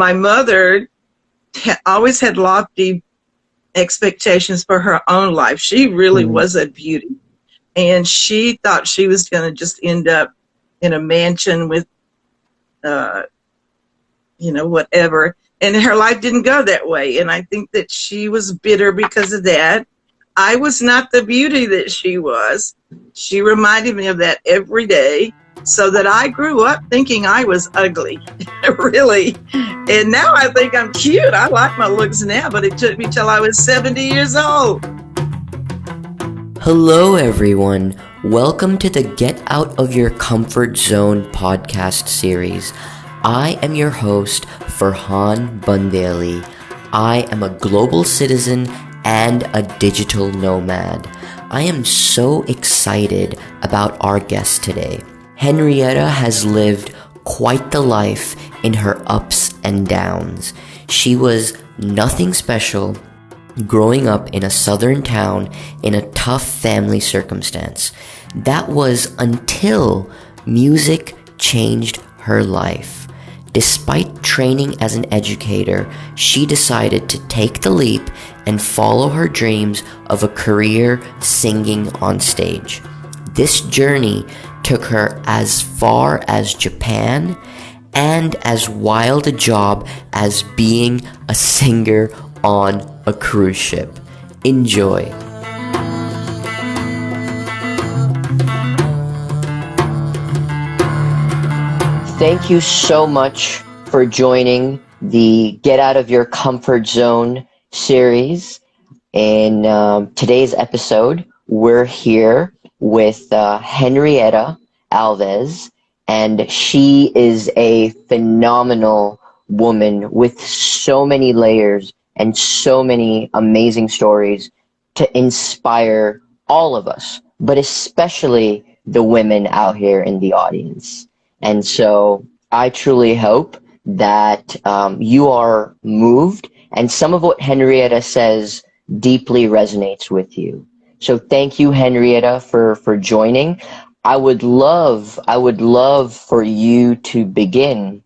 my mother always had lofty expectations for her own life. She really was a beauty. And she thought she was going to just end up in a mansion with, whatever. And her life didn't go that way. And I think that she was bitter because of that. I was not the beauty that she was. She reminded me of that every day, so that I grew up thinking I was ugly, really. And now I think I'm cute. I like my looks now, but it took me till I was 70 years old. Hello, everyone. Welcome to the Get Out of Your Comfort Zone podcast series. I am your host, Farhan Bundeli. I am a global citizen and a digital nomad. I am so excited about our guest today. Henrietta has lived quite the life in her ups and downs. She was nothing special, growing up in a southern town in a tough family circumstance. That was until music changed her life. Despite training as an educator, she decided to take the leap and follow her dreams of a career singing on stage. This journey took her as far as Japan and as wild a job as being a singer on a cruise ship. Enjoy. Thank you so much for joining the Get Out of Your Comfort Zone series. In today's episode, we're here with Henrietta Alves, and she is a phenomenal woman with so many layers and so many amazing stories to inspire all of us, but especially the women out here in the audience. And so I truly hope that you are moved and some of what Henrietta says deeply resonates with you. So thank you, Henrietta, for joining. I would love for you to begin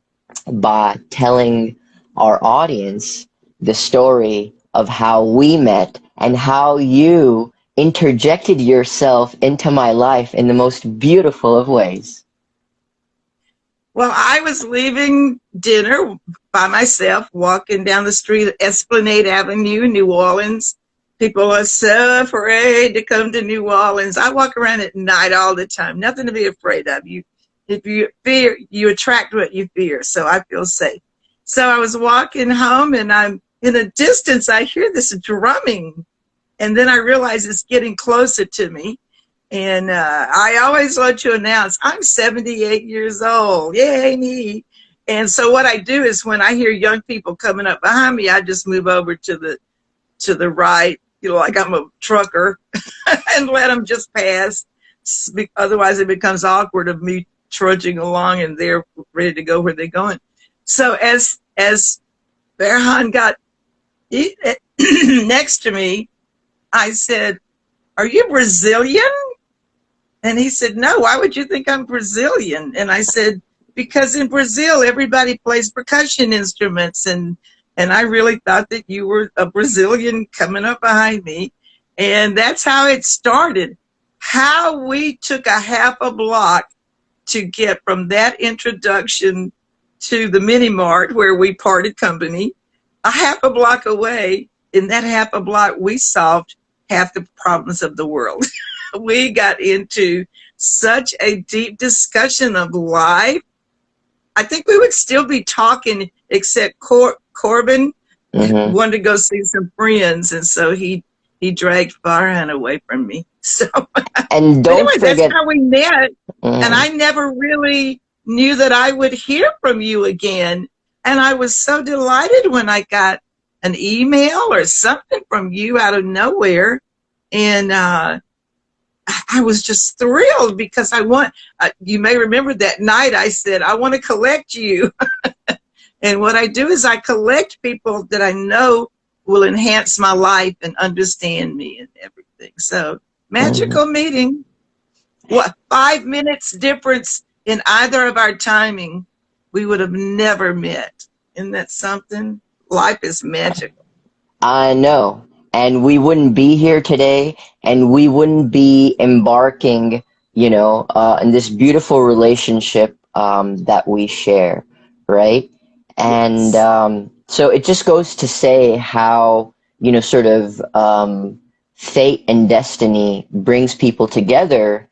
by telling our audience the story of how we met and how you interjected yourself into my life in the most beautiful of ways. Well, I was leaving dinner by myself, walking down the street of Esplanade Avenue, New Orleans. People are so afraid to come to New Orleans. I walk around at night all the time. Nothing to be afraid of. If you fear, you attract what you fear. So I feel safe. So I was walking home, and I'm in a distance. I hear this drumming, and then I realize it's getting closer to me. And I always want to announce I'm 78 years old. Yay, me. And so what I do is when I hear young people coming up behind me, I just move over to the right, like I'm a trucker, and let them just pass. Otherwise, it becomes awkward of me trudging along and they're ready to go where they're going. So as Farhan got next to me, I said, "Are you Brazilian?" And he said, "No, why would you think I'm Brazilian?" And I said, "Because in Brazil, everybody plays percussion instruments. And I really thought that you were a Brazilian coming up behind me." And that's how it started. How we took a half a block to get from that introduction to the mini mart where we parted company, a half a block away. In that half a block, we solved half the problems of the world. We got into such a deep discussion of life. I think we would still be talking, except Corbin wanted to go see some friends, and so he dragged Farhan away from me. So, and don't forget, that's how we met. And I never really knew that I would hear from you again. And I was so delighted when I got an email or something from you out of nowhere, and I was just thrilled because you may remember that night I said, I want to collect you. And what I do is I collect people that I know will enhance my life and understand me and everything. So magical meeting. What, 5 minutes difference in either of our timing, we would have never met. Isn't that something? Life is magical. I know. And we wouldn't be here today, and we wouldn't be embarking, in this beautiful relationship that we share, right? And Yes. so it just goes to say how, sort of fate and destiny brings people together,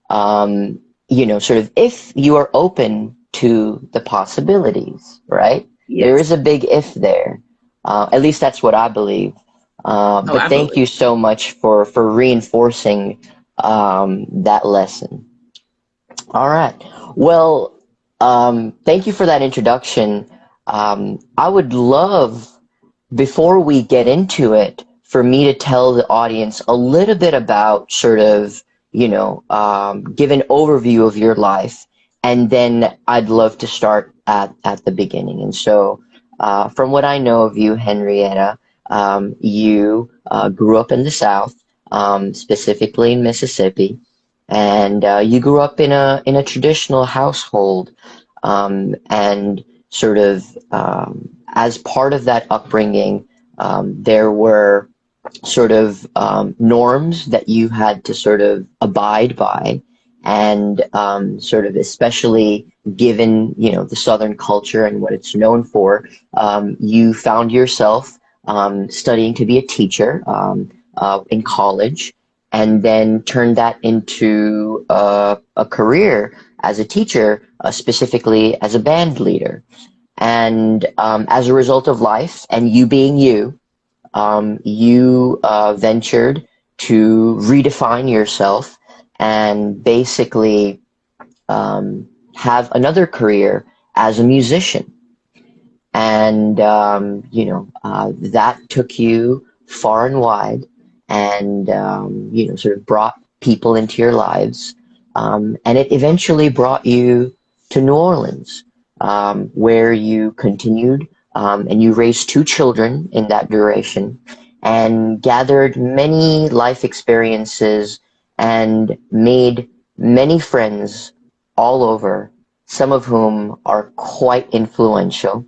sort of if you are open to the possibilities, right? There Yes. is a big if there. At least that's what I believe. Oh, But I thank believe. you so much for reinforcing that lesson. All right. Well, thank you for that introduction. I would love, before we get into it, for me to tell the audience a little bit about sort of, give an overview of your life, and then I'd love to start at the beginning. And so, from what I know of you, Henrietta, you grew up in the South, specifically in Mississippi, and you grew up in a traditional household, and sort of as part of that upbringing, there were sort of norms that you had to sort of abide by, and sort of especially given the Southern culture and what it's known for, you found yourself studying to be a teacher in college, and then turned that into a career as a teacher, specifically as a band leader. And as a result of life and you being you, you ventured to redefine yourself and basically have another career as a musician. And, that took you far and wide, and, sort of brought people into your lives. And it eventually brought you to New Orleans, where you continued, and you raised two children in that duration, and gathered many life experiences and made many friends all over, some of whom are quite influential,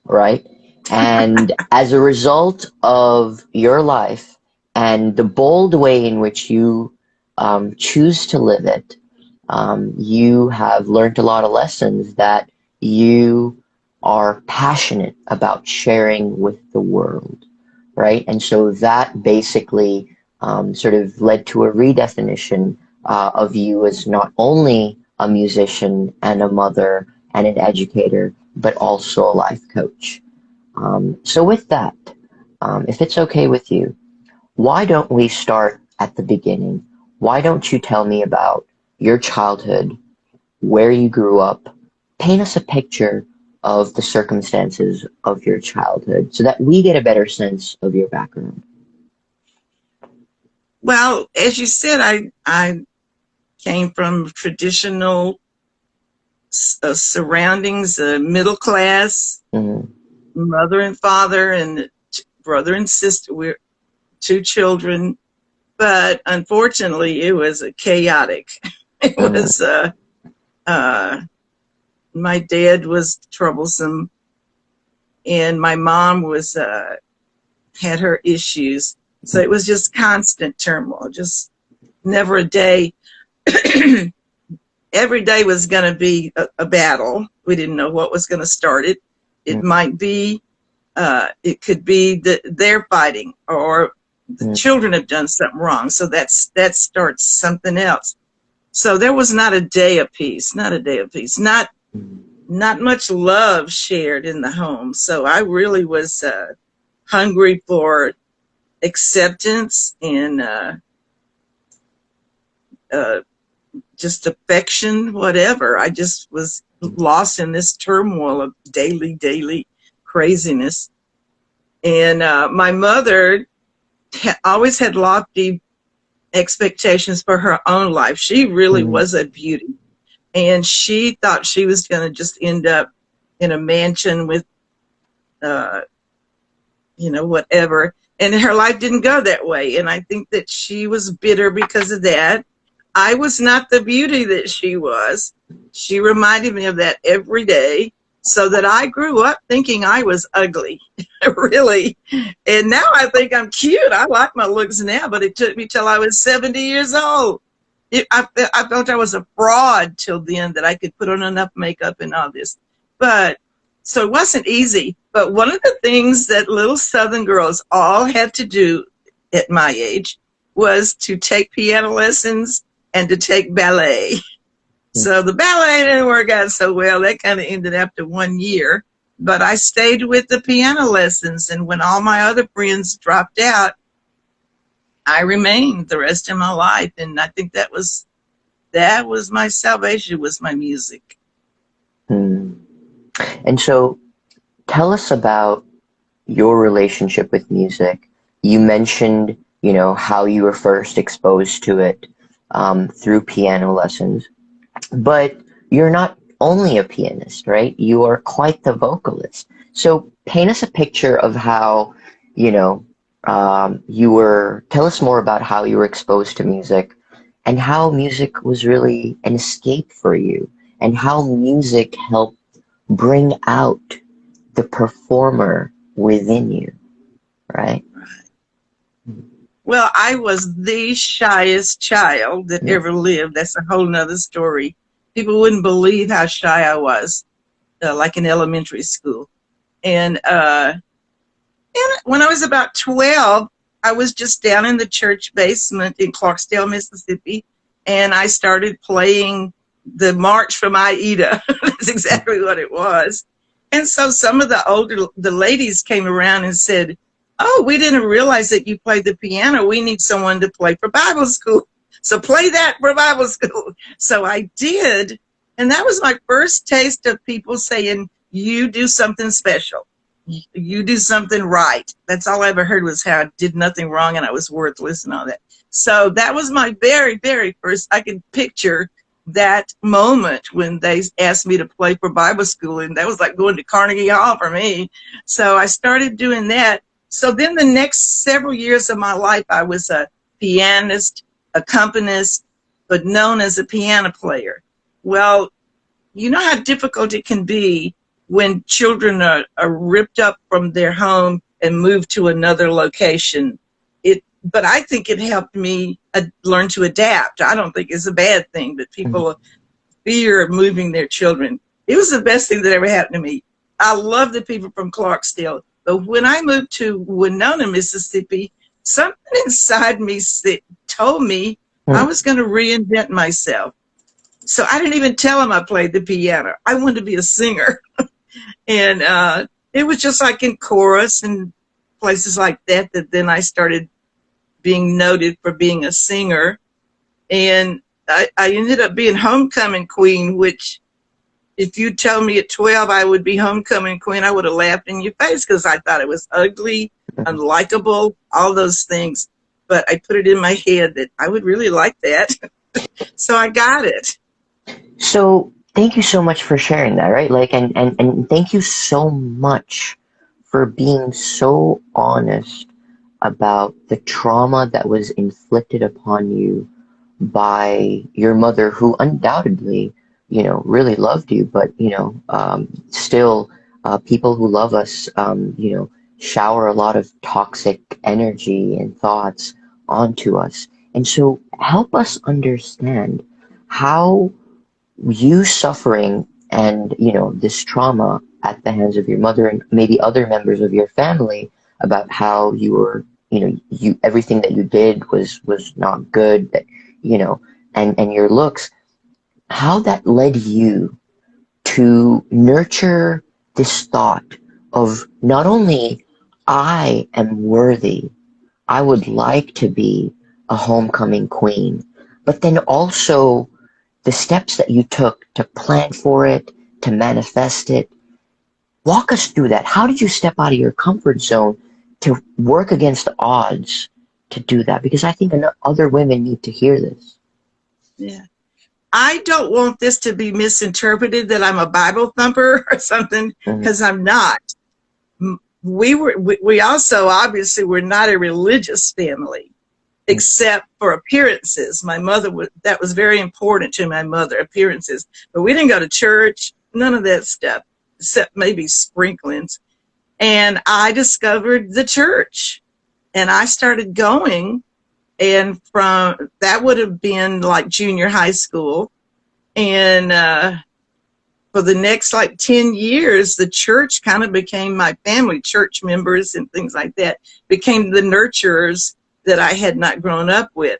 right? And as a result of your life and the bold way in which you choose to live it, you have learned a lot of lessons that you are passionate about sharing with the world, right? And so that basically sort of led to a redefinition of you as not only a musician and a mother and an educator, but also a life coach. So with that, if it's okay with you, why don't we start at the beginning? Why don't you tell me about your childhood, where you grew up? Paint us a picture of the circumstances of your childhood so that we get a better sense of your background. Well, as you said, I came from traditional surroundings, middle class, Mm-hmm. mother and father, and brother and sister. We're two children, but unfortunately, it was a chaotic. It Mm-hmm. was uh, my dad was troublesome, and my mom was had her issues. So it was just constant turmoil, just never a day. Every day was going to be a battle. We didn't know what was going to start it. It might be, it could be that they're fighting, or the Mm-hmm. children have done something wrong. So that starts something else. So there was not a day of peace, not a day of peace, not much love shared in the home. So I really was hungry for acceptance and uh, just affection, whatever. I just was lost in this turmoil of daily craziness. And my mother always had lofty expectations for her own life. She really Mm-hmm. was a beauty. And she thought she was going to just end up in a mansion with, uh, whatever. And her life didn't go that way. And I think that she was bitter because of that. I was not the beauty that she was. She reminded me of that every day. So that I grew up thinking I was ugly, really. And now I think I'm cute. I like my looks now, but it took me till I was 70 years old. I felt I was a fraud till then, that I could put on enough makeup and all this. But so it wasn't easy. But one of the things that little Southern girls all had to do at my age was to take piano lessons and to take ballet. So the ballet didn't work out so well. That kind of ended after 1 year. But I stayed with the piano lessons. And when all my other friends dropped out, I remained the rest of my life. And I think that was my salvation, was my music. Mm. And so tell us about your relationship with music. You mentioned, how you were first exposed to it through piano lessons. But you're not only a pianist, right? You are quite the vocalist. So paint us a picture of how, tell us more about how you were exposed to music and how music was really an escape for you and how music helped bring out the performer within you, right? Well, I was the shyest child that ever lived. That's a whole nother story. People wouldn't believe how shy I was, like in elementary school. And when I was about 12, I was just down in the church basement in Clarksdale, Mississippi, and I started playing the March from Aida. That's exactly what it was. And so some of the ladies came around and said, "Oh, we didn't realize that you played the piano. We need someone to play for Bible school. So play that for Bible school." So I did. And that was my first taste of people saying, you do something special. You do something right. That's all I ever heard, was how I did nothing wrong and I was worthless and all that. So that was my very, very first, I can picture that moment when they asked me to play for Bible school. And that was like going to Carnegie Hall for me. So I started doing that. So then the next several years of my life, I was a pianist, accompanist, but known as a piano player. Well, you know how difficult it can be when children are ripped up from their home and moved to another location. But I think it helped me learn to adapt. I don't think it's a bad thing, but people fear of moving their children. It was the best thing that ever happened to me. I love the people from Clarksdale. But when I moved to Winona, Mississippi, something inside me told me I was going to reinvent myself. So I didn't even tell them I played the piano. I wanted to be a singer. And it was just like in chorus and places like that then I started being noted for being a singer. And I ended up being homecoming queen, which if you told me at 12 I would be homecoming queen, I would have laughed in your face because I thought it was ugly, unlikable, all those things. But I put it in my head that I would really like that. So I got it. So thank you so much for sharing that, right? And thank you so much for being so honest about the trauma that was inflicted upon you by your mother, who undoubtedly, really loved you, but, still, people who love us, shower a lot of toxic energy and thoughts onto us. And so help us understand how you suffering and, this trauma at the hands of your mother and maybe other members of your family about how you were, everything that you did was not good, that, and your looks, how that led you to nurture this thought of not only I am worthy, I would like to be a homecoming queen, but then also the steps that you took to plan for it, to manifest it. Walk us through that. How did you step out of your comfort zone to work against the odds to do that? Because I think other women need to hear this. Yeah. I don't want this to be misinterpreted that I'm a Bible thumper or something, because I'm not. We also obviously were not a religious family, except for appearances. My mother that was very important to my mother, appearances. But we didn't go to church, none of that stuff. except maybe sprinklings. And I discovered the church, and I started going. And from that would have been like junior high school. And for the next like 10 years, the church kind of became my family. Church members and things like that became the nurturers that I had not grown up with.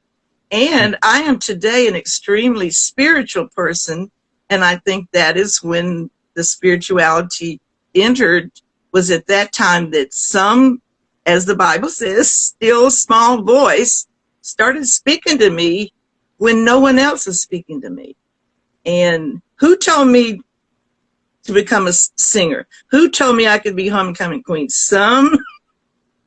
And I am today an extremely spiritual person. And I think that is when the spirituality entered, was at that time that some, as the Bible says, still small voice started speaking to me when no one else was speaking to me. And who told me to become a singer? Who told me I could be homecoming queen? Some,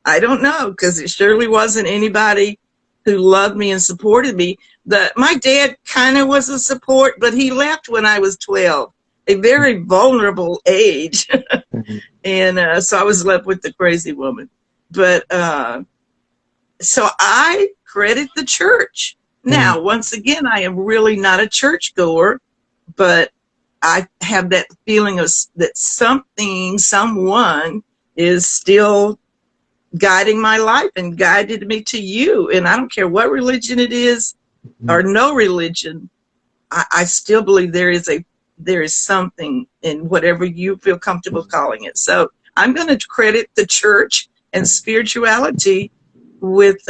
I don't know, because it surely wasn't anybody who loved me and supported me. My dad kind of was a support, but he left when I was 12, a very vulnerable age. And so I was left with the crazy woman. But so I credit the church. Now, once again, I am really not a churchgoer, but I have that feeling of that someone is still guiding my life and guided me to you. And I don't care what religion it is or no religion. I still believe there is something in whatever you feel comfortable calling it. So I'm going to credit the church and spirituality with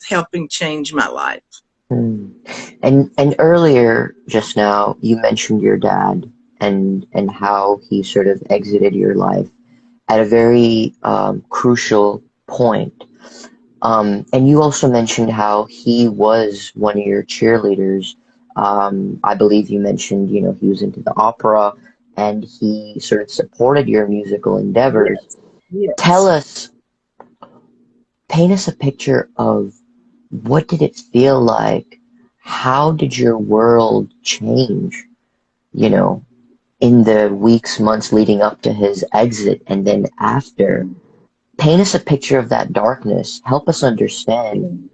helping change my life. And earlier, just now, you mentioned your dad and how he sort of exited your life at a very crucial point. And you also mentioned how he was one of your cheerleaders. I believe you mentioned, he was into the opera and he sort of supported your musical endeavors. Yes. Paint us a picture of what did it feel like? How did your world change, in the weeks, months leading up to his exit and then after? Paint us a picture of that darkness. Help us understand.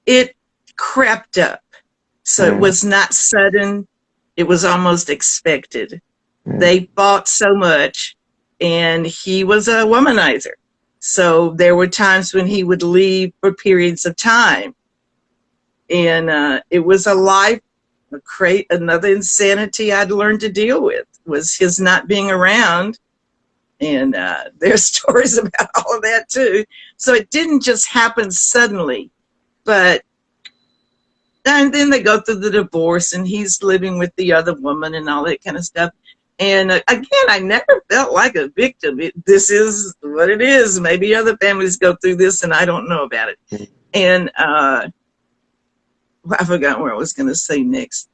It crept up. So it was not sudden. It was almost expected. They fought so much, and he was a womanizer. So there were times when he would leave for periods of time. And it was another insanity I'd learned to deal with, was his not being around. And there's stories about all of that too. So it didn't just happen suddenly, and then they go through the divorce and he's living with the other woman and all that kind of stuff. And again, I never felt like a victim. This is what it is. Maybe other families go through this and I don't know about it. And I forgot where I was going to say next.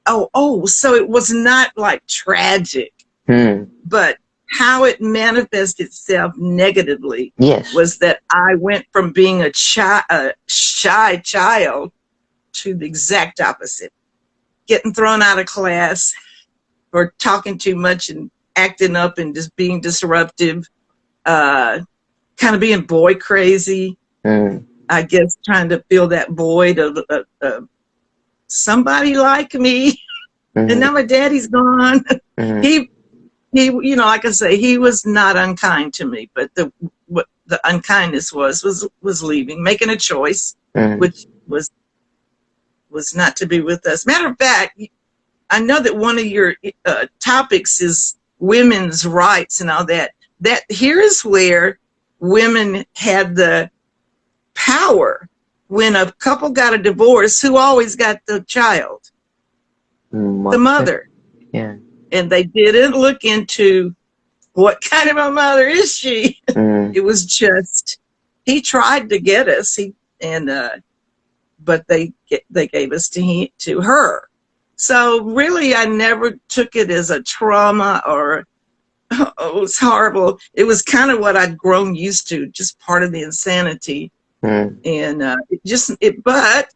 So it was not like tragic, but how it manifested itself negatively was that I went from being a shy child to the exact opposite. Getting thrown out of class for talking too much and acting up and just being disruptive, kind of being boy crazy. I guess trying to fill that void of somebody like me. And now my daddy's gone. He, like I say, he was not unkind to me, but what the unkindness was leaving, making a choice, which was not to be with us. Matter of fact, I know that one of your topics is women's rights and all that. That here is where women had the power. When a couple got a divorce, who always got the child? The mother. Yeah. And they didn't look into what kind of a mother is she. It was just, he tried to get us, but they gave us to her. So really, I never took it as a trauma or, it was horrible. It was kind of what I'd grown used to, just part of the insanity. And but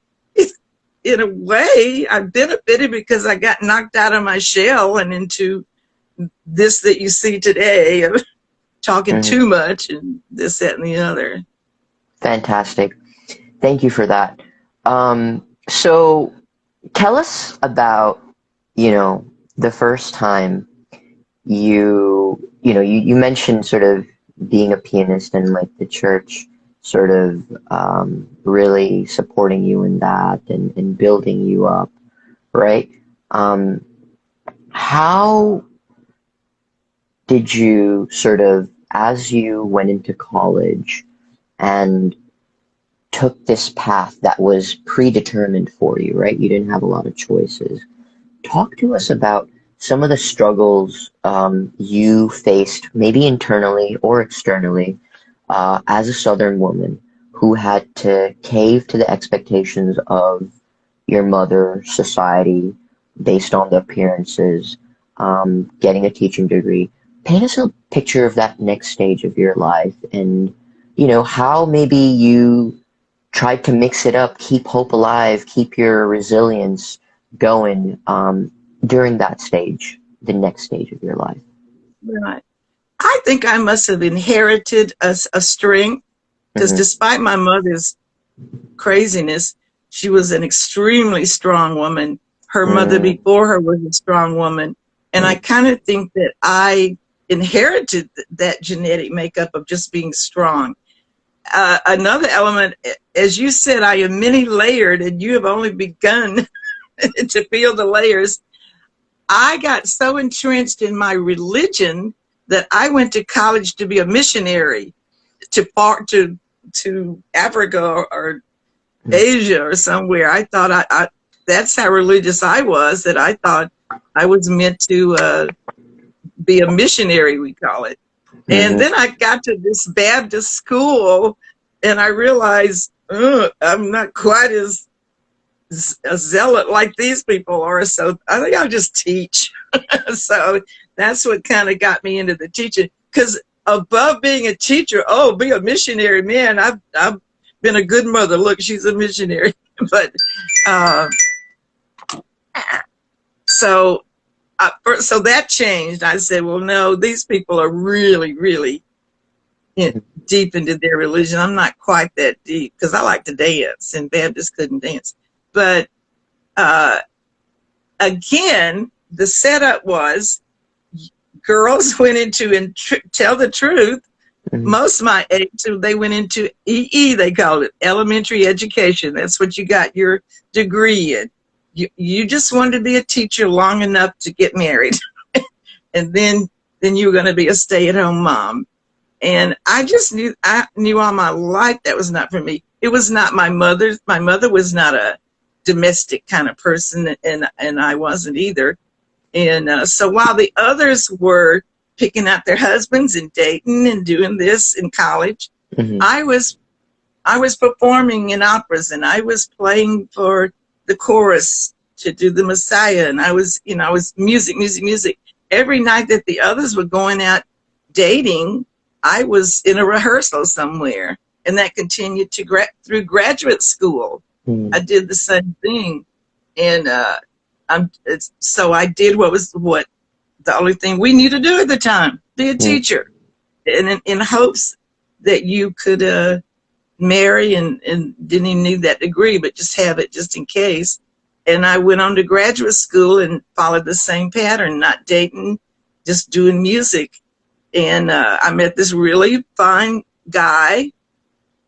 in a way, I benefited because I got knocked out of my shell and into this that you see today of talking too much and this, that, and the other. Fantastic. Thank you for that. So tell us about you know, the first time you mentioned sort of being a pianist and like the church sort of really supporting you in that and building you up, right? Um, how did you sort of, as you went into college and took this path that was predetermined for you, right? You didn't have a lot of choices. Talk to us about some of the struggles you faced, maybe internally or externally, as a Southern woman who had to cave to the expectations of your mother, society, based on the appearances, getting a teaching degree. Paint us a picture of that next stage of your life and, how maybe you tried to mix it up, keep hope alive, keep your resilience going during that stage, the next stage of your life. Right. I think I must have inherited a strength because Mm-hmm. despite my mother's craziness, she was an extremely strong woman. Her mother Mm-hmm. before her was a strong woman. And I kind of think that I inherited that genetic makeup of just being strong. Another element, as you said, I am many layered, and you have only begun to feel the layers. I got so entrenched in my religion that I went to college to be a missionary to Africa or Asia or somewhere. I thought I that's how religious I was, that I thought I was meant to be a missionary, we call it. And Mm-hmm. then I got to this Baptist school and I realized I'm not quite as a zealot like these people are. So I think I'll just teach. So that's what kind of got me into the teaching. Because above being a teacher, be a missionary. Man, I've been a good mother. Look, she's a missionary. But so that changed. I said, well, no, these people are really, really deep into their religion. I'm not quite that deep because I like to dance, and Baptists couldn't dance. But again, the setup was girls went into, and tell the truth, most of my age, they went into EE, they called it, elementary education. That's what you got your degree in. You just wanted to be a teacher long enough to get married. And then you were going to be a stay-at-home mom. And I just knew all my life that was not for me. It was not my mother's. My mother was not a domestic kind of person, and I wasn't either. And so while the others were picking out their husbands and dating and doing this in college, Mm-hmm. I was performing in operas, and I was playing for the chorus to do the Messiah, and I was music. Every night that the others were going out dating, I was in a rehearsal somewhere, and that continued to through graduate school. Mm-hmm. I did the same thing, and so I did what the only thing we knew to do at the time: be a teacher, and in hopes that you could marry and didn't even need that degree, but just have it just in case. And I went on to graduate school and followed the same pattern: not dating, just doing music. And I met this really fine guy,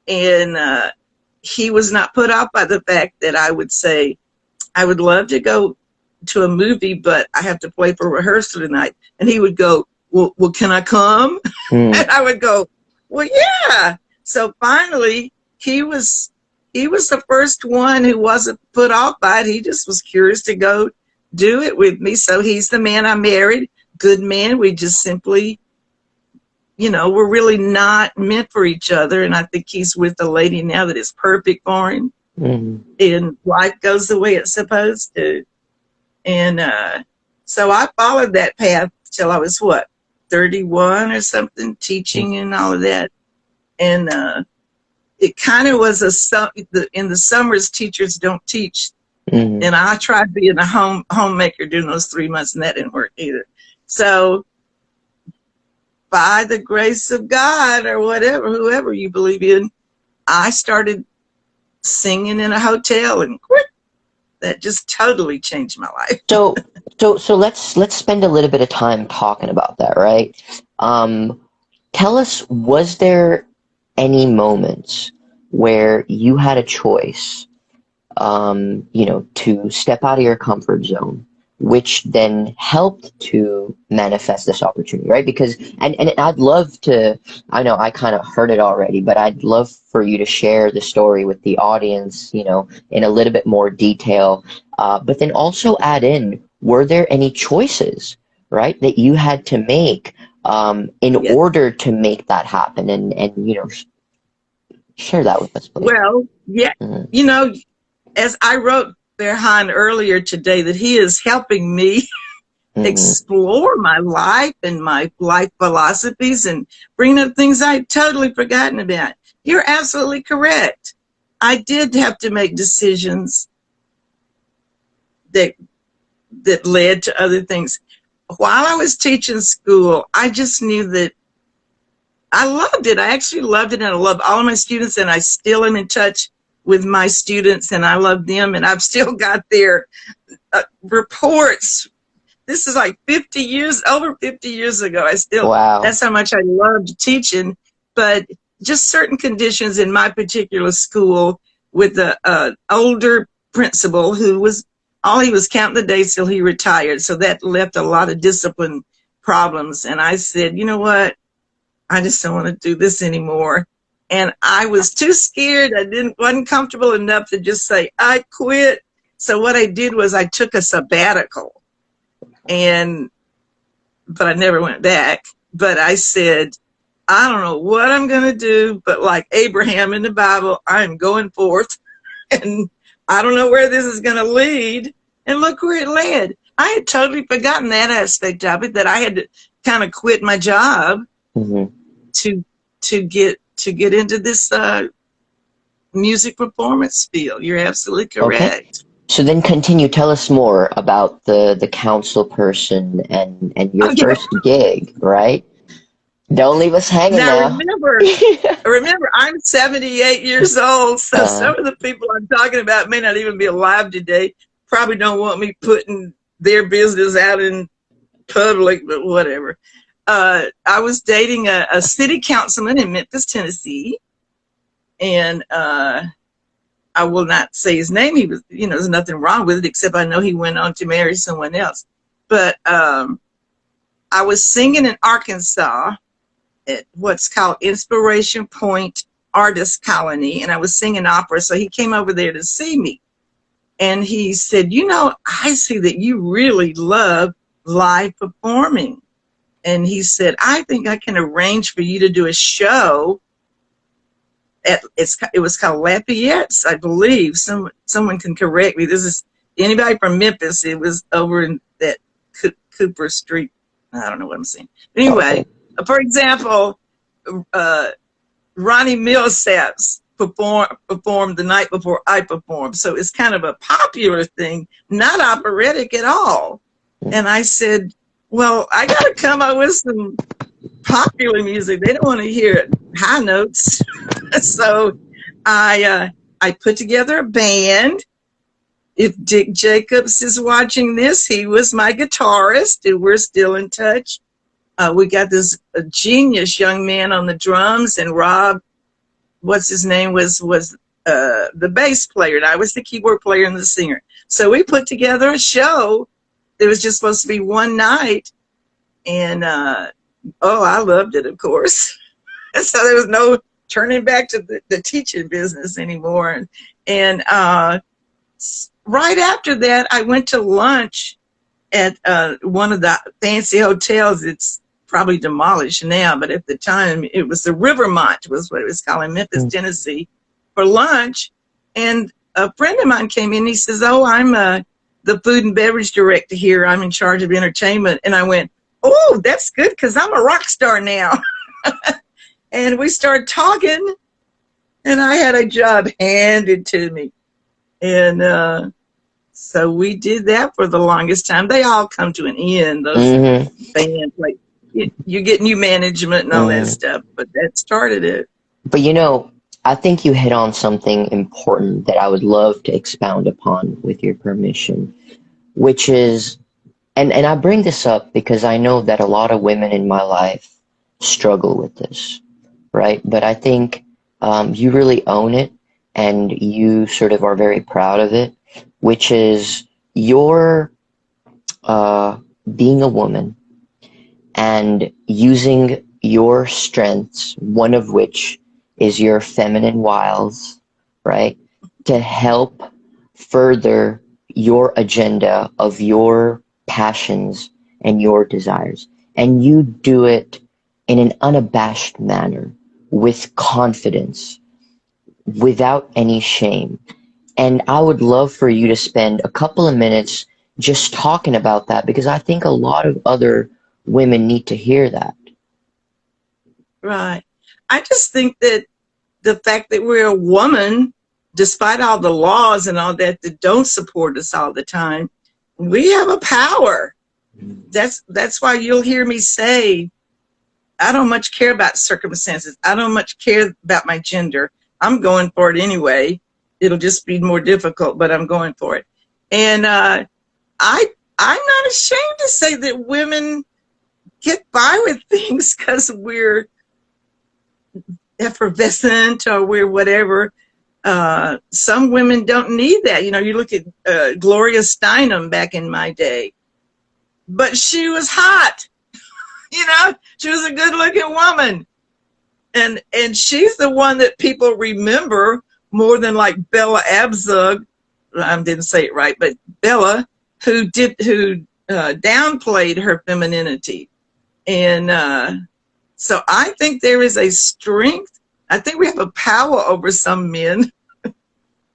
and he was not put off by the fact that I would say, I would love to go to a movie, but I have to play for rehearsal tonight. And he would go, well, can I come? And I would go, well, yeah. So finally, he was the first one who wasn't put off by it. He just was curious to go do it with me. So he's the man I married. Good man. We just simply, we're really not meant for each other. And I think he's with a lady now that is perfect for him. Mm-hmm. And life goes the way it's supposed to. And so I followed that path till I was 31 or something, teaching and all of that. And it kind of was in the summers, teachers don't teach. Mm-hmm. And I tried being a homemaker during those 3 months, and that didn't work either. So by the grace of God or whoever you believe in, I started singing in a hotel and quit. that just totally changed my life. So let's spend a little bit of time talking about that, right? Tell us, was there any moments where you had a choice, to step out of your comfort zone, which then helped to manifest this opportunity, right? Because, and I'd love to, I know I kind of heard it already, but I'd love for you to share the story with the audience, in a little bit more detail, but then also add in, were there any choices, right, that you had to make in Yes. order to make that happen? And share that with us, please. Well, yeah, Mhm. as I wrote Berhan earlier today, that he is helping me Mhm. explore my life and my life philosophies and bring up things I'd totally forgotten about. You're absolutely correct. I did have to make decisions that led to other things. While I was teaching school, I just knew that I loved it. I actually loved it, and I love all of my students, and I still am in touch with my students, and I love them, and I've still got their reports. This is like over 50 years ago. Wow. That's how much I loved teaching, but just certain conditions in my particular school with the older principal who was, all he was counting the days till he retired. So that left a lot of discipline problems. And I said, you know what? I just don't want to do this anymore. And I was too scared. Wasn't comfortable enough to just say, I quit. So what I did was I took a sabbatical, but I never went back. But I said, I don't know what I'm going to do, but like Abraham in the Bible, I'm going forth, and I don't know where this is going to lead. And look where it led. I had totally forgotten that aspect of it, that I had to kind of quit my job Mhm. to get into this music performance field. You're absolutely correct. Okay. So then continue. Tell us more about the council person and your first gig, right? Don't leave us hanging Now now. remember, I'm 78 years old, so some of the people I'm talking about may not even be alive today. Probably don't want me putting their business out in public, but whatever. I was dating a city councilman in Memphis, Tennessee, and I will not say his name. He was, there's nothing wrong with it, except I know he went on to marry someone else. But I was singing in Arkansas at what's called Inspiration Point Artist Colony, and I was singing opera. So he came over there to see me, and he said, I see that you really love live performing. And he said, I think I can arrange for you to do a show it was called Lafayette's, I believe. Someone can correct me. This is anybody from Memphis. It was over in that Cooper Street. I don't know what I'm saying. Anyway, for example, Ronnie Millsaps performed the night before I performed. So it's kind of a popular thing, not operatic at all. And I said, well, I got to come up with some popular music. They don't want to hear high notes. So I put together a band. If Dick Jacobs is watching this, he was my guitarist, and we're still in touch. We got this genius young man on the drums, and Rob, what's his name, was the bass player, and I was the keyboard player and the singer. So we put together a show that was just supposed to be one night, and I loved it, of course. So there was no turning back to the teaching business anymore. And right after that, I went to lunch at one of the fancy hotels. It's probably demolished now, but at the time it was the Rivermont, was what it was called, in Memphis, Tennessee, for lunch. And a friend of mine came in. He says, "Oh, I'm the food and beverage director here. I'm in charge of entertainment." And I went, "Oh, that's good, because I'm a rock star now." And we started talking, and I had a job handed to me. And so we did that for the longest time. They all come to an end, those bands. Like, you get new management and all that stuff, but that started it. But I think you hit on something important that I would love to expound upon with your permission, which is, and I bring this up because I know that a lot of women in my life struggle with this, right? But I think you really own it and you sort of are very proud of it, which is your uh, being a woman and using your strengths, one of which is your feminine wiles, right, to help further your agenda of your passions and your desires. And you do it in an unabashed manner, with confidence, without any shame. And I would love for you to spend a couple of minutes just talking about that because I think a lot of other women need to hear that. Right. I just think that the fact that we're a woman, despite all the laws and all that that don't support us all the time, we have a power. That's why you'll hear me say, I don't much care about circumstances. I don't much care about my gender. I'm going for it anyway. It'll just be more difficult, but I'm going for it. And I'm not ashamed to say that women get by with things because we're effervescent or we're whatever. Some women don't need that. You know, you look at Gloria Steinem back in my day, but she was hot. You know, she was a good-looking woman, and she's the one that people remember more than like Bella Abzug. I didn't say it right, but Bella, who downplayed her femininity, and so I think there is a strength. I think we have a power over some men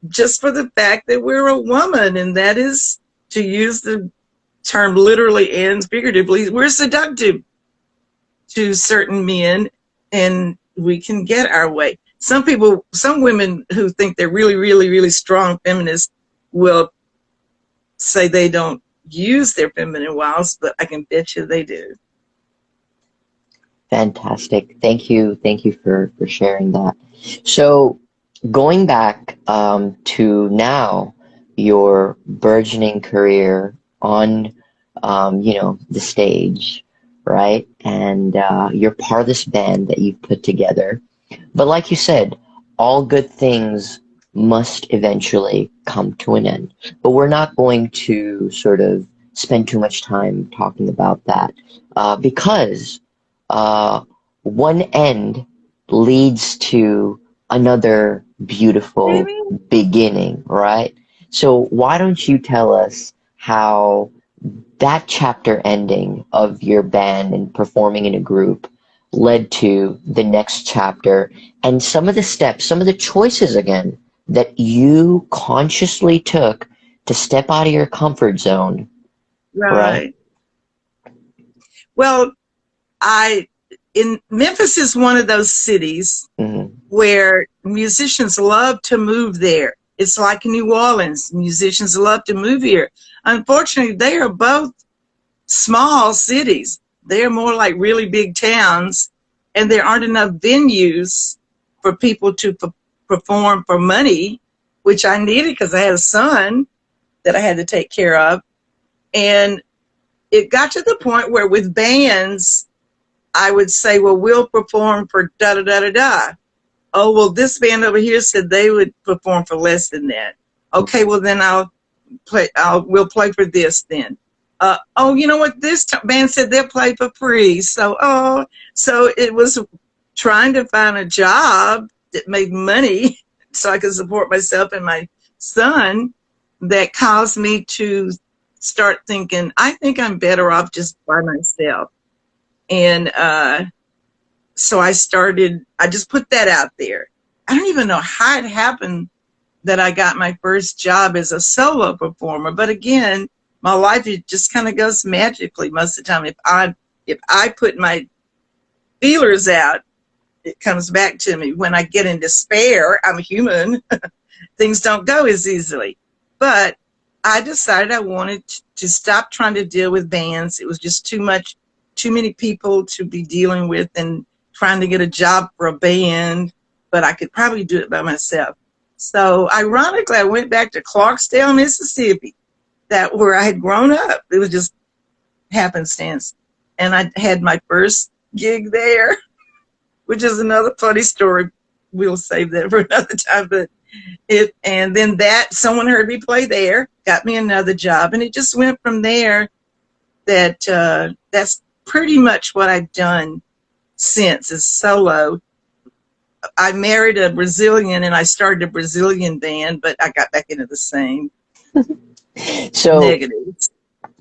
just for the fact that we're a woman, and that is, to use the term literally and figuratively, we're seductive to certain men, and we can get our way. Some women who think they're really, really, really strong feminists will say they don't use their feminine wiles, but I can bet you they do. Fantastic. Thank you. Thank you for sharing that. So going back to now your burgeoning career on the stage, right? And you're part of this band that you've put together. But like you said, all good things must eventually come to an end. But we're not going to sort of spend too much time talking about that because one end leads to another beautiful beginning, right? So why don't you tell us how that chapter ending of your band and performing in a group led to the next chapter and some of the steps, some of the choices again that you consciously took to step out of your comfort zone. Right? Well, Memphis is one of those cities where musicians love to move there. It's like New Orleans. Musicians love to move here. Unfortunately, they are both small cities. They're more like really big towns, and there aren't enough venues for people to perform for money, which I needed because I had a son that I had to take care of. And it got to the point where with bands, I would say, well, we'll perform for da-da-da-da-da. Oh, well, this band over here said they would perform for less than that. Okay, well, then we'll play for this then. Oh, you know what? This band said they'll play for free. So it was trying to find a job that made money so I could support myself and my son that caused me to start thinking, I think I'm better off just by myself. And so I just put that out there. I don't even know how it happened that I got my first job as a solo performer. But again, my life, it just kind of goes magically most of the time. If I put my feelers out, it comes back to me. When I get in despair, I'm human. Things don't go as easily. But I decided I wanted to stop trying to deal with bands. It was just too many people to be dealing with and trying to get a job for a band. but I could probably do it by myself. So ironically, I went back to Clarksdale, Mississippi, that where I had grown up. It was just happenstance. And I had my first gig there, which is another funny story. We'll save that for another time. But and then someone heard me play there, got me another job, and it just went from there. That's pretty much what I've done since, is solo. I married a Brazilian and I started a Brazilian band, but I got back into the same negatives.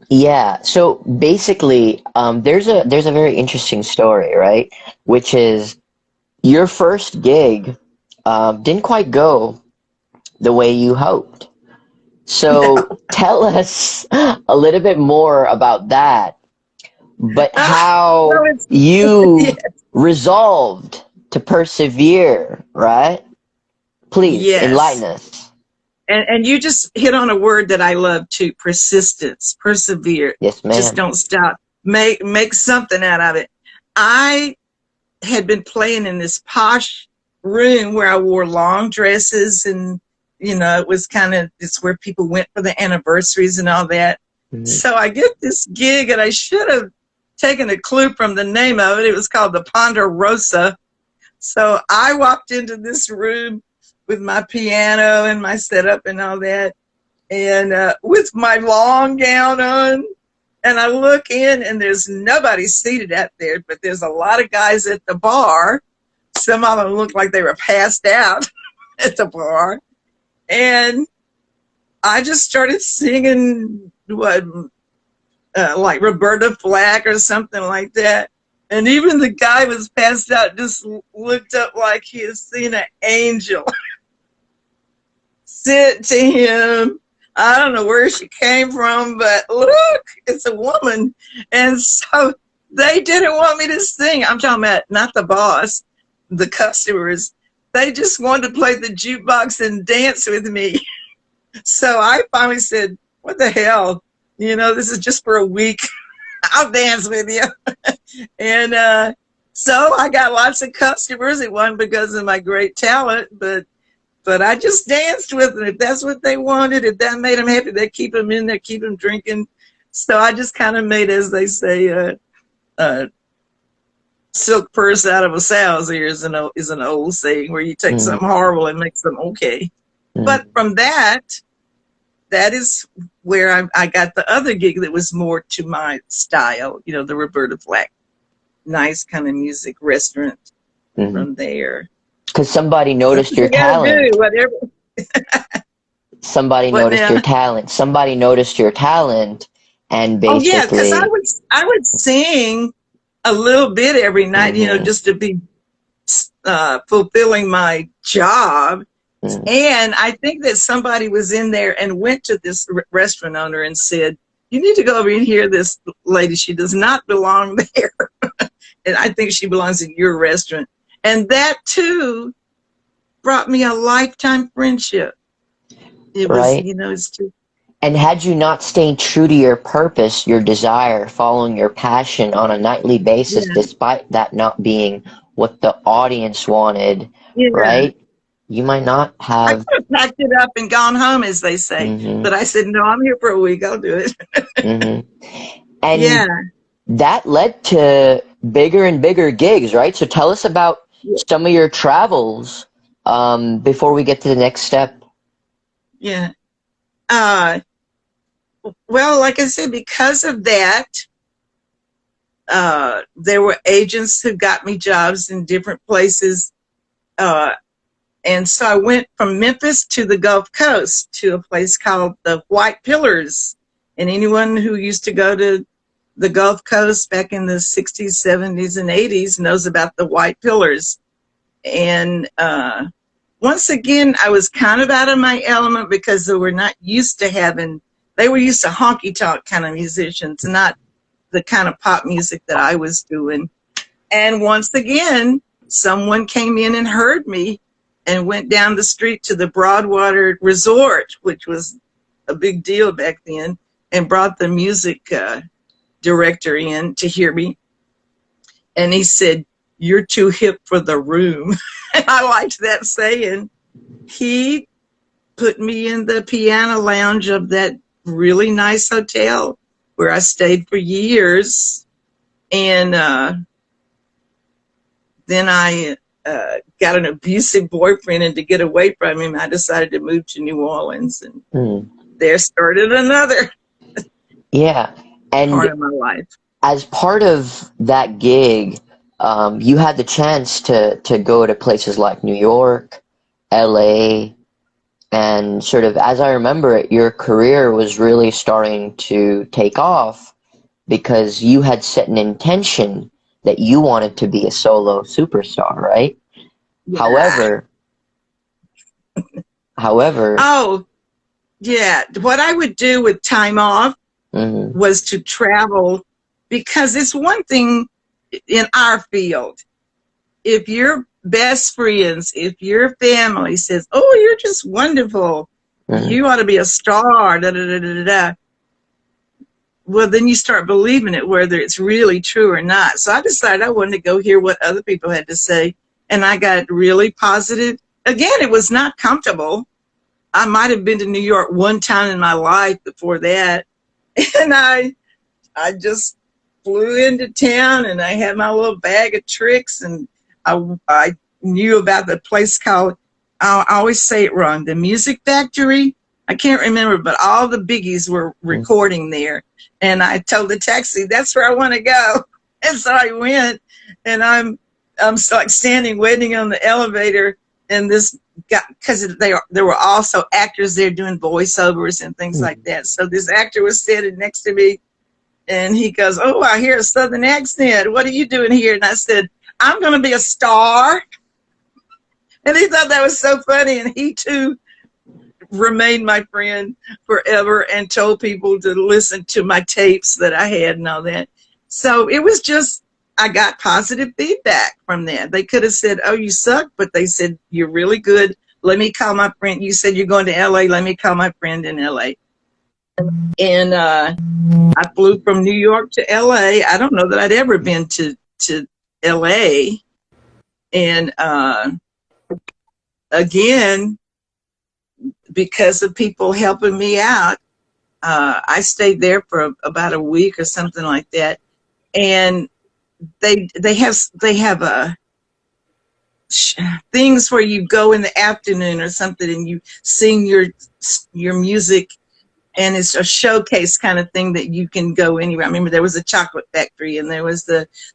Yeah. So basically, there's a very interesting story, right? Which is your first gig didn't quite go the way you hoped. So tell us a little bit more about that, but how you resolved to persevere, right? Please enlighten us. And you just hit on a word that I love too: persistence, persevere. Yes, ma'am. Just don't stop. Make something out of it. I had been playing in this posh room where I wore long dresses, and it was it's where people went for the anniversaries and all that. Mm-hmm. So I get this gig, and I should have taken a clue from the name of it. It was called the Ponderosa. So I walked into this room with my piano and my setup and all that, and with my long gown on, and I look in, and there's nobody seated out there, but there's a lot of guys at the bar. Some of them looked like they were passed out at the bar, and I just started singing like Roberta Flack or something like that. And even the guy was passed out, just looked up like he had seen an angel. Sit to him. I don't know where she came from, but look, it's a woman. And so they didn't want me to sing. I'm talking about not the boss, the customers. They just wanted to play the jukebox and dance with me. So I finally said, what the hell? This is just for a week. I'll dance with you. And so I got lots of customers. It wasn't because of my great talent, but I just danced with them. If that's what they wanted, if that made them happy, they keep them in there, keep them drinking. So I just kind of made, as they say, silk purse out of a sow's ear is an old saying, where you take something horrible and make something okay. But from that is where I got the other gig that was more to my style, the Roberta Flack, nice kind of music restaurant from there. Because somebody noticed your talent. Somebody noticed your talent. Somebody noticed your talent, and basically. Oh yeah, because I would sing a little bit every night, just to be fulfilling my job. And I think that somebody was in there and went to this restaurant owner and said, you need to go over and hear this lady. She does not belong there. And I think she belongs in your restaurant. And that, too, brought me a lifetime friendship. It was, it's true. And had you not stayed true to your purpose, your desire, following your passion on a nightly basis, despite that not being what the audience wanted, right? You might not have. I could have packed it up and gone home, as they say. But I said, no, I'm here for a week. I'll do it. And that led to bigger and bigger gigs, right? So tell us about some of your travels before we get to the next step. Yeah. Well, like I said, because of that, there were agents who got me jobs in different places. And so I went from Memphis to the Gulf Coast to a place called the White Pillars. And anyone who used to go to the Gulf Coast back in the 60s, 70s, and 80s knows about the White Pillars. And once again, I was kind of out of my element because they were not used to they were used to honky-tonk kind of musicians, not the kind of pop music that I was doing. And once again, someone came in and heard me and went down the street to the Broadwater Resort, which was a big deal back then, and brought the music director in to hear me. And he said, you're too hip for the room. And I liked that saying. He put me in the piano lounge of that really nice hotel where I stayed for years. And then I got an abusive boyfriend, and to get away from him, I decided to move to New Orleans, and there started another and part of my life. As part of that gig, you had the chance to go to places like New York, LA, and sort of, as I remember it, your career was really starting to take off because you had set an intention that you wanted to be a solo superstar, right? Yeah. However. Oh, yeah. What I would do with time off was to travel, because it's one thing in our field. If your best friends, if your family says, "Oh, you're just wonderful, you ought to be a star," da da da da da, well, then you start believing it, whether it's really true or not. So I decided I wanted to go hear what other people had to say, and I got really positive. Again, it was not comfortable. I might have been to New York one time in my life before that, and I just flew into town, and I had my little bag of tricks, and I knew about the place called, I always say it wrong, the Music Factory. I can't remember, but all the biggies were recording there. And I told the taxi, that's where I want to go. And so I went, and I'm like standing waiting on the elevator, and this guy, because there were also actors there doing voiceovers and things like that. So this actor was standing next to me, and he goes, "Oh, I hear a Southern accent. What are you doing here?" And I said, "I'm going to be a star." And he thought that was so funny, and he too remained my friend forever and told people to listen to my tapes that I had and all that. So it was just, I got positive feedback from that. They could have said, "Oh, you suck," but they said, "You're really good. Let me call my friend. You said you're going to LA. Let me call my friend in LA." And I flew from New York to LA. I don't know that I'd ever been to LA. And again, because of people helping me out, I stayed there for about a week or something like that. And they have things where you go in the afternoon or something, and you sing your music, and it's a showcase kind of thing that you can go anywhere. I remember there was a chocolate factory, and there was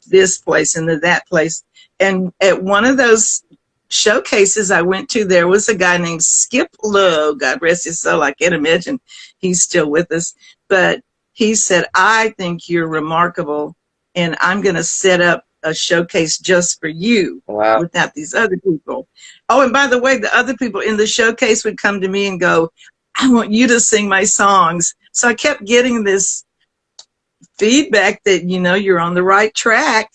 this place and that place. And at one of those showcases I went to, there was a guy named Skip Lowe, God rest his soul. I can't imagine he's still with us, but he said, "I think you're remarkable, and I'm going to set up a showcase just for you." Wow. Without these other people. Oh, and by the way, the other people in the showcase would come to me and go, "I want you to sing my songs." So I kept getting this feedback that, you're on the right track.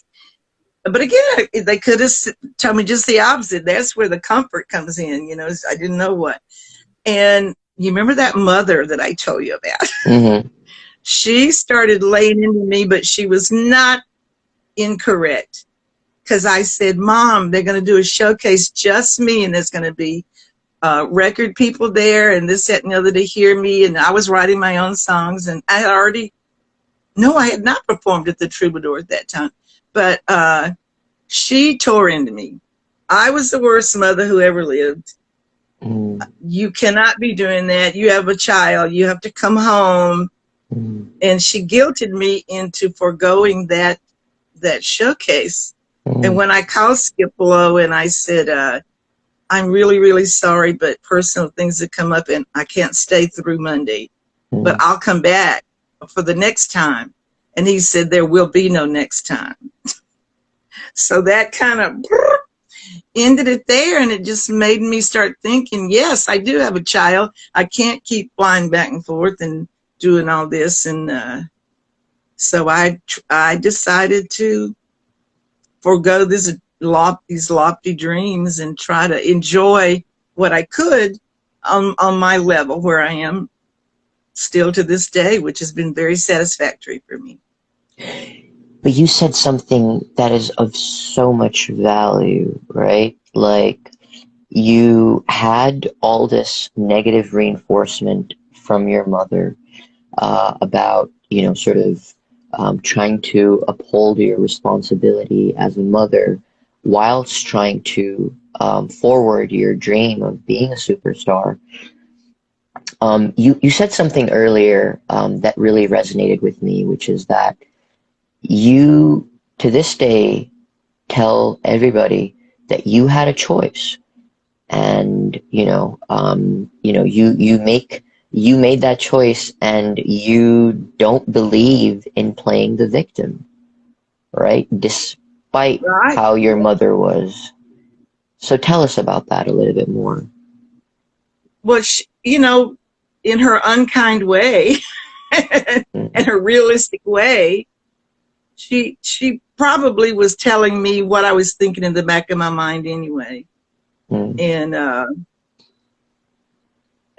But again, they could have told me just the opposite. That's where the comfort comes in. I didn't know what. And you remember that mother that I told you about? She started laying into me, but she was not incorrect. Because I said, "Mom, they're going to do a showcase, just me, and there's going to be record people there, and this, that, and the other to hear me." And I was writing my own songs, and I had not performed at the Troubadour at that time. But she tore into me. I was the worst mother who ever lived. You cannot be doing that. You have a child. You have to come home. And she guilted me into foregoing that showcase. And when I called Skip Lowe and I said, "I'm really, really sorry, but personal things have come up and I can't stay through Monday, but I'll come back for the next time." And he said, "There will be no next time." So that kind of ended it there, and it just made me start thinking, yes, I do have a child. I can't keep flying back and forth and doing all this. And so I decided to forego these lofty dreams and try to enjoy what I could on my level, where I am still to this day, which has been very satisfactory for me. But you said something that is of so much value, right? Like you had all this negative reinforcement from your mother about, sort of trying to uphold your responsibility as a mother whilst trying to forward your dream of being a superstar. You said something earlier that really resonated with me, which is that you, to this day, tell everybody that you had a choice, and you made that choice, and you don't believe in playing the victim, right? Despite Right. how your mother was. So tell us about that a little bit more. Well, in her unkind way and her realistic way, she probably was telling me what I was thinking in the back of my mind anyway. Mm.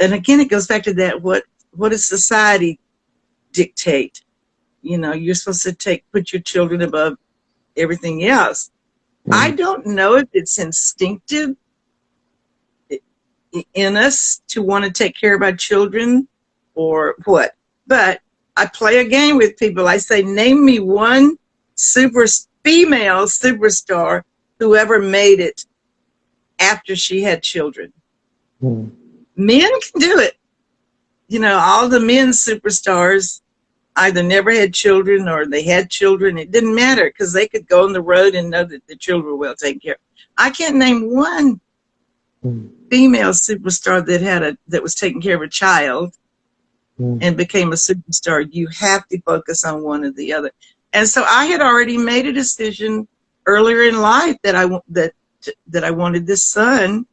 And again, it goes back to that, what does society dictate? You're supposed to put your children above everything else. I don't know if it's instinctive in us to want to take care of our children or what, but I play a game with people. I say, name me one female superstar who ever made it after she had children. Men can do it. All the men superstars either never had children or they had children. It didn't matter because they could go on the road and know that the children were well taken care of. I can't name one female superstar that was taking care of a child and became a superstar. You have to focus on one or the other. And so I had already made a decision earlier in life that I wanted this son.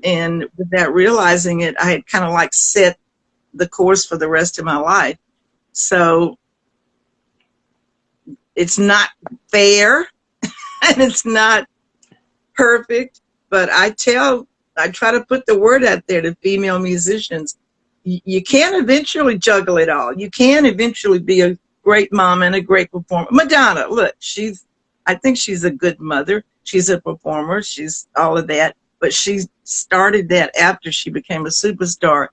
And without realizing it, I had kind of like set the course for the rest of my life. So it's not fair and it's not perfect, but I try to put the word out there to female musicians. You can eventually juggle it all. You can eventually be a great mom and a great performer. Madonna, look, I think she's a good mother. She's a performer. She's all of that. But she started that after she became a superstar.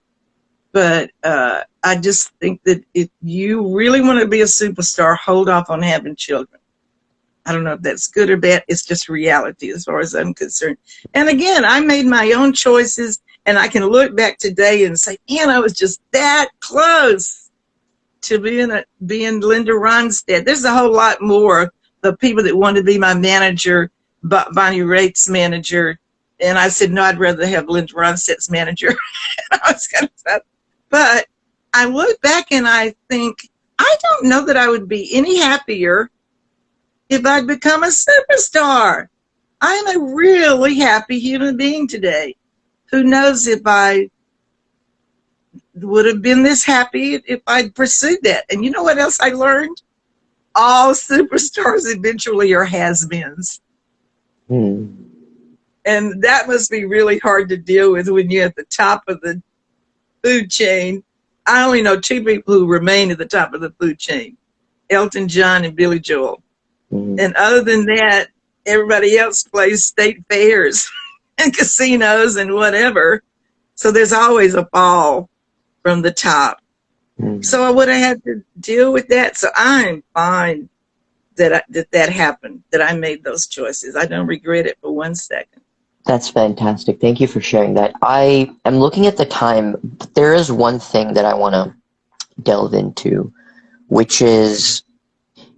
But I just think that if you really want to be a superstar, hold off on having children. I don't know if that's good or bad. It's just reality as far as I'm concerned. And again, I made my own choices, and I can look back today and say, man, I was just that close to being Linda Ronstadt. There's a whole lot more of people that wanted to be my manager, Bonnie Raitt's manager. And I said, no, I'd rather have Linda Ronstadt's manager. I was kind of sad. But I look back and I think, I don't know that I would be any happier if I'd become a superstar. I am a really happy human being today. Who knows if I would have been this happy if I'd pursued that. And you know what else I learned? All superstars eventually are has-beens. And that must be really hard to deal with when you're at the top of the food chain. I only know two people who remain at the top of the food chain, Elton John and Billy Joel. And other than that, everybody else plays state fairs and casinos and whatever. So there's always a fall from the top. So I would have had to deal with that. So I'm fine that happened, that I made those choices. I don't regret it for 1 second. That's fantastic. Thank you for sharing that. I am looking at the time, but there is one thing that I want to delve into, which is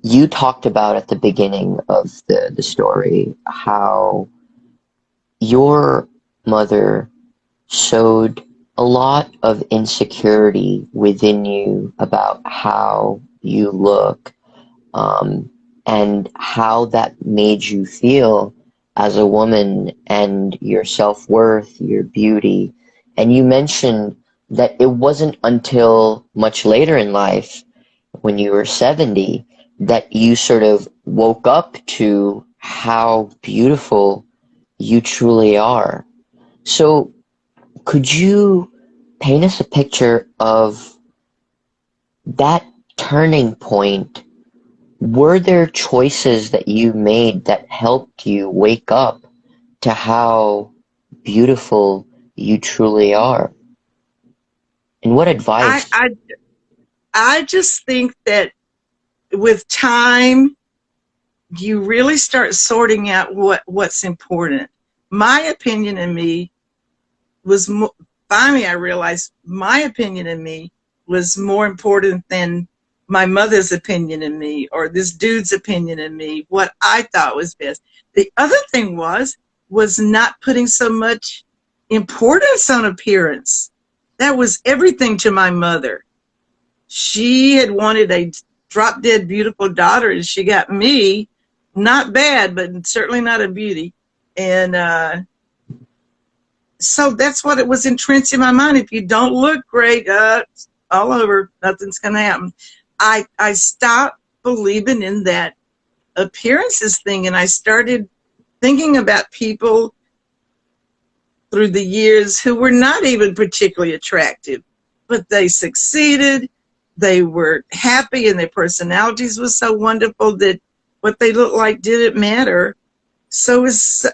you talked about at the beginning of the story how your mother sowed a lot of insecurity within you about how you look, and how that made you feel as a woman and your self-worth, your beauty. And you mentioned that it wasn't until much later in life, when you were 70, that you sort of woke up to how beautiful you truly are. So could you paint us a picture of that turning point were there choices that you made that helped you wake up to how beautiful you truly are? And what I, advice? I, I just think that with time, you really start sorting out what's important. My opinion in me was finally I realized my opinion in me was more important than my mother's opinion in me or this dude's opinion in me, what I thought was best. The other thing was not putting so much importance on appearance. That was everything to my mother. She had wanted a drop dead beautiful daughter, and she got me. Not bad, but certainly not a beauty. And so that's what it was entrenched in my mind. If you don't look great, all over, nothing's going to happen. I stopped believing in that appearances thing, and I started thinking about people through the years who were not even particularly attractive, but they succeeded. They were happy, and their personalities were so wonderful that what they looked like didn't matter. So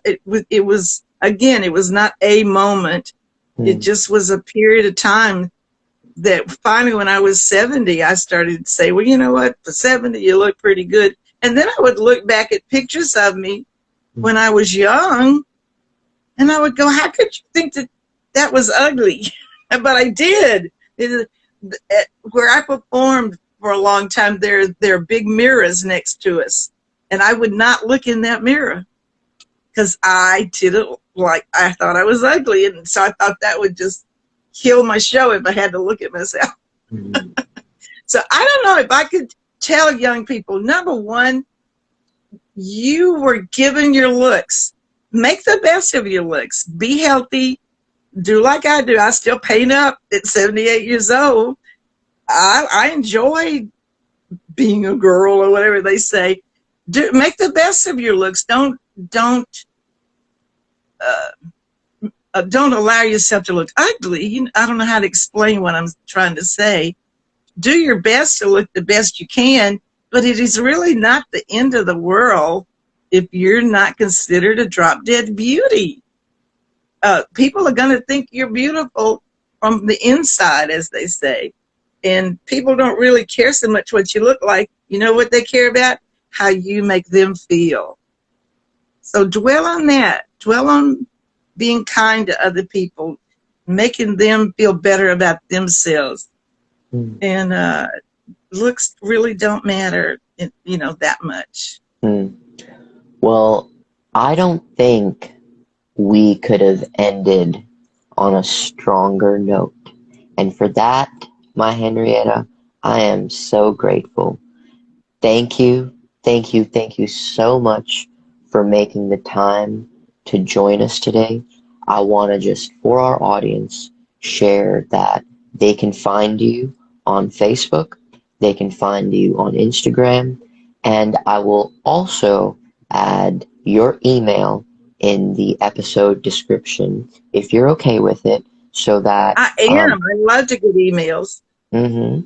it was again, it was not a moment. It just was a period of time that finally, when I was 70, I started to say, well, you know what? For 70, you look pretty good. And then I would look back at pictures of me when I was young, and I would go, how could you think that was ugly? But I did. Where I performed for a long time, there are big mirrors next to us. And I would not look in that mirror because I didn't like, I thought I was ugly. And so I thought that would just kill my show if I had to look at myself. Mm-hmm. So I don't know if I could tell young people, number one, you were given your looks. Make the best of your looks. Be healthy. Do like I do. I still paint up at 78 years old. I enjoy being a girl or whatever they say. Make the best of your looks. Don't allow yourself to look ugly. I don't know how to explain what I'm trying to say. Do your best to look the best you can, but it is really not the end of the world if you're not considered a drop-dead beauty. People are going to think you're beautiful from the inside, as they say. And people don't really care so much what you look like. You know what they care about? How you make them feel. So dwell on that. Dwell on being kind to other people, making them feel better about themselves. And looks really don't matter, that much. Well, I don't think we could have ended on a stronger note. And for that, my Henrietta, I am so grateful. Thank you so much for making the time to join us today. I want to just, for our audience, share that they can find you on Facebook, they can find you on Instagram, and I will also add your email in the episode description if you're okay with it, so that I am. I love to get emails. Mm-hmm.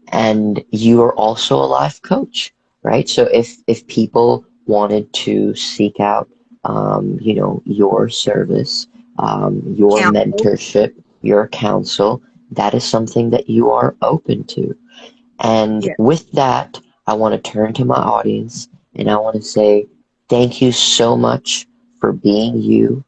And you are also a life coach, right? So if people wanted to seek out, your service, your Counsel. mentorship, your counsel, that is something that you are open to. And with that, I want to turn to my audience and I want to say thank you so much for being you.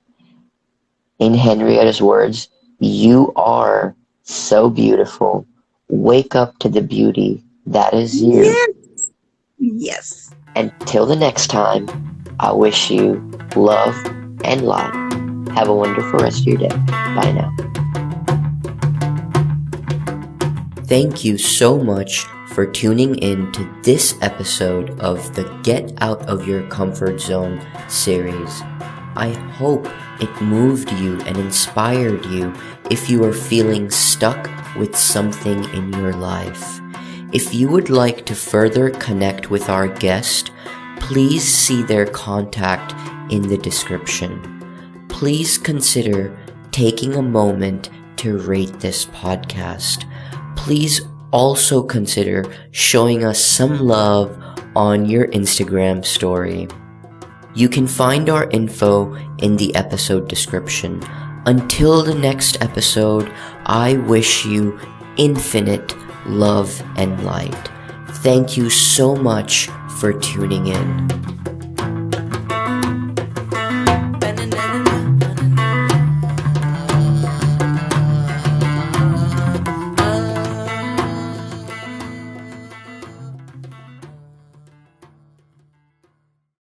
In Henrietta's words, you are so beautiful. Wake up to the beauty that is you. Yes. Until the next time, I wish you love and light. Have a wonderful rest of your day. Bye now. Thank you so much for tuning in to this episode of the Get Out of Your Comfort Zone series. I hope it moved you and inspired you if you are feeling stuck with something in your life. If you would like to further connect with our guest, please see their contact in the description. Please consider taking a moment to rate this podcast. Please also consider showing us some love on your Instagram story. You can find our info in the episode description. Until the next episode, I wish you infinite love and light. Thank you so much for tuning in.